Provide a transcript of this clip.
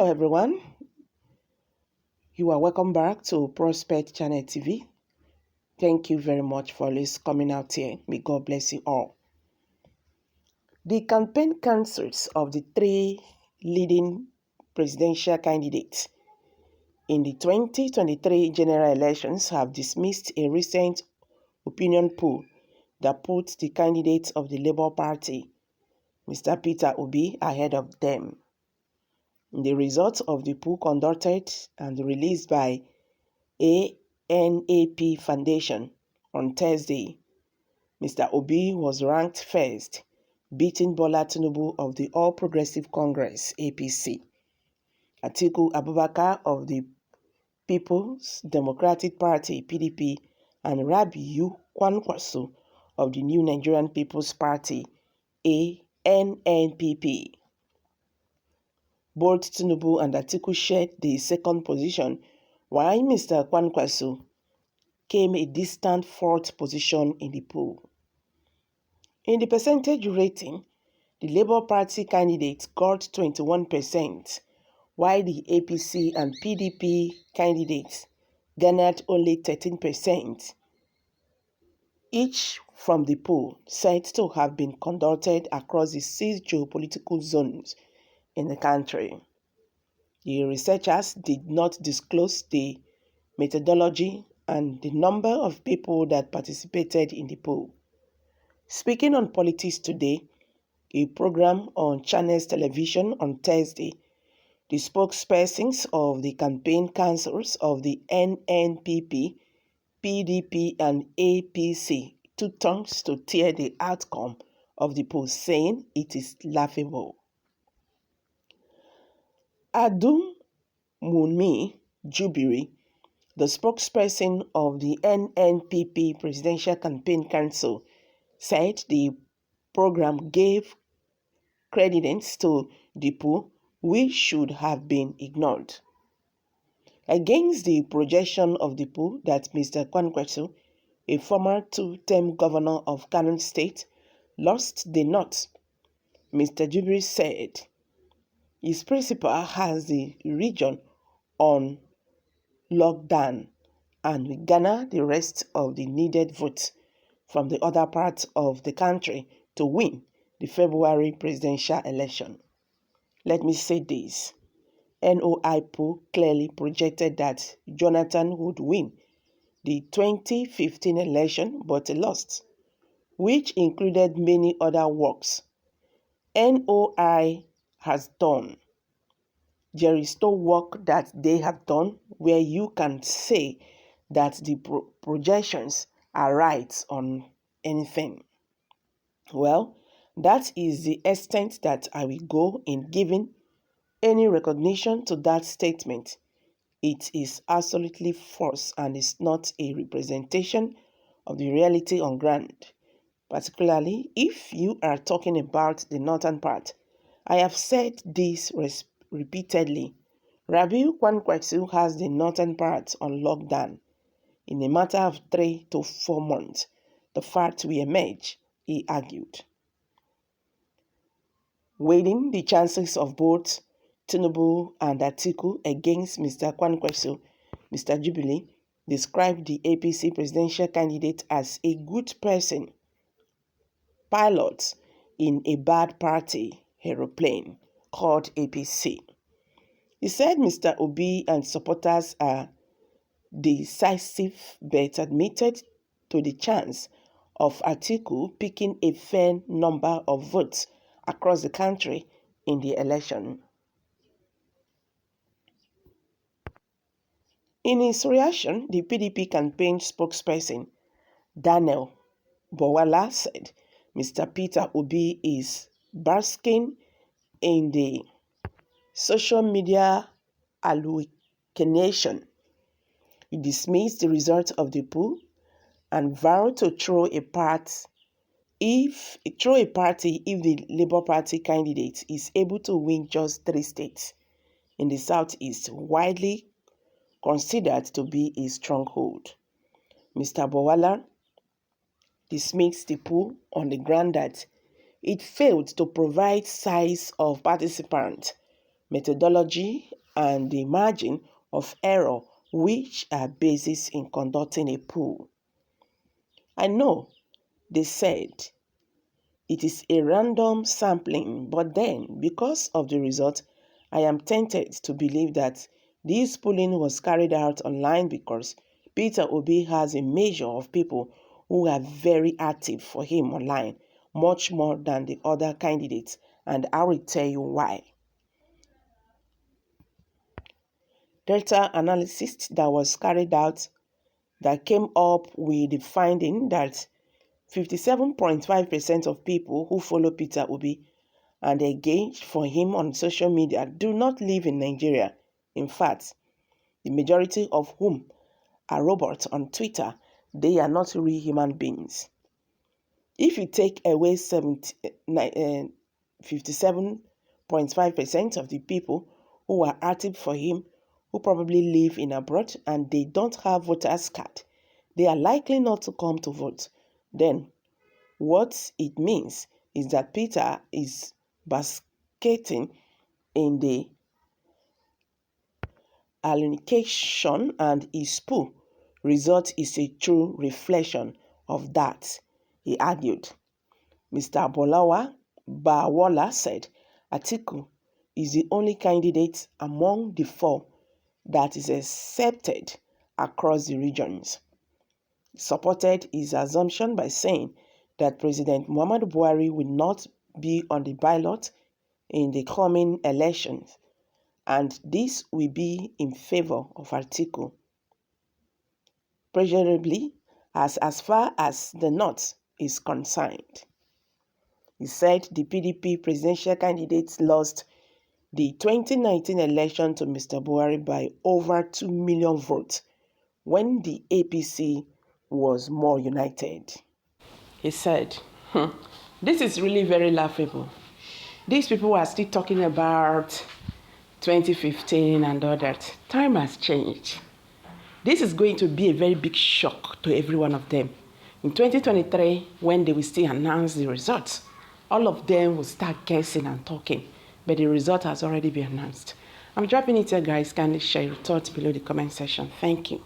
Hello everyone, you are welcome back to Prospect Channel TV. Thank you very much for always coming out here. May God bless you all. The campaign councils of the three leading presidential candidates in the 2023 general elections have dismissed a recent opinion poll that put the candidate of the Labour Party, Mr. Peter Obi, ahead of them. The results of the poll conducted and released by ANAP Foundation on Thursday, Mr. Obi was ranked first, beating Bola Tinubu of the All Progressive Congress (APC), Atiku Abubakar of the People's Democratic Party (PDP), and Rabiu Kwankwaso of the New Nigerian People's Party (ANNPP). Both Tinubu and Atiku shared the second position, while Mr. Kwankwaso came a distant fourth position in the poll. In the percentage rating, the Labour Party candidate got 21%, while the APC and PDP candidates garnered only 13%, each from the poll said to have been conducted across the 6 geopolitical zones in the country. The researchers did not disclose the methodology and the number of people that participated in the poll. Speaking on Politics Today, a program on Channels Television on Thursday, the spokespersons of the campaign councils of the NNPP, PDP, and APC took turns to tear the outcome of the poll, saying it is laughable. Adunmunmi Jubiri, the spokesperson of the NNPP Presidential Campaign Council, said the program gave credence to the poll, which should have been ignored. Against the projection of the poll that Mr. Kwankwaso, a former two-term governor of Kano State, lost the North, Mr. Jubiri said his principal has the region on lockdown and will garner the rest of the needed votes from the other parts of the country to win the February presidential election. Let me say this. NOI poll clearly projected that Jonathan would win the 2015 election but lost, which included many other works NOI has done. There is no work that they have done where you can say that the projections are right on anything. Well, that is the extent that I will go in giving any recognition to that statement. It is absolutely false and is not a representation of the reality on ground, particularly if you are talking about the northern part. I have said this repeatedly. Rabiu Kwankwaso has the northern part on lockdown. In a matter of 3 to 4 months, the fact will emerge, he argued. Weighing the chances of both Tinubu and Atiku against Mr. Kwankwaso, Mr. Jubiri described the APC presidential candidate as a good person, pilot in a bad party aeroplane called APC. He said Mr. Obi and supporters are decisive but admitted to the chance of Atiku picking a fair number of votes across the country in the election. In his reaction, the PDP campaign spokesperson, Daniel Bowala, said Mr. Peter Obi is basking in the social media hallucination. He dismissed the result of the poll and vowed to throw a party if the Labour Party candidate is able to win just 3 states in the southeast, widely considered to be a stronghold. Mr. Bowala dismissed the poll on the ground that it failed to provide size of participants, methodology, and the margin of error, which are basis in conducting a poll. I know they said it is a random sampling, but then, because of the result, I am tempted to believe that this polling was carried out online because Peter Obi has a measure of people who are very active for him online, much more than the other candidates, and I will tell you why. Data analysis that was carried out that came up with the finding that 57.5% of people who follow Peter Obi and engage for him on social media do not live in Nigeria. In fact, the majority of whom are robots on Twitter, they are not real human beings. If you take away 57.5% of the people who are active for him, who probably live in abroad and they don't have voters card, they are likely not to come to vote. Then what it means is that Peter is basking in the allocation and his poll result is a true reflection of that, he argued. Mr. Bawala said Atiku is the only candidate among the four that is accepted across the regions. He supported his assumption by saying that President Muhammadu Buhari will not be on the ballot in the coming elections, and this will be in favor of Atiku. Presumably, as far as the North is concerned. He said the PDP presidential candidates lost the 2019 election to Mr. Buhari by over 2 million votes when the APC was more united. He said, this is really very laughable. These people are still talking about 2015 and all that. Time has changed. This is going to be a very big shock to every one of them. In 2023, when they will still announce the results, all of them will start guessing and talking, but the result has already been announced. I'm dropping it here, guys. Kindly share your thoughts below the comment section. Thank you.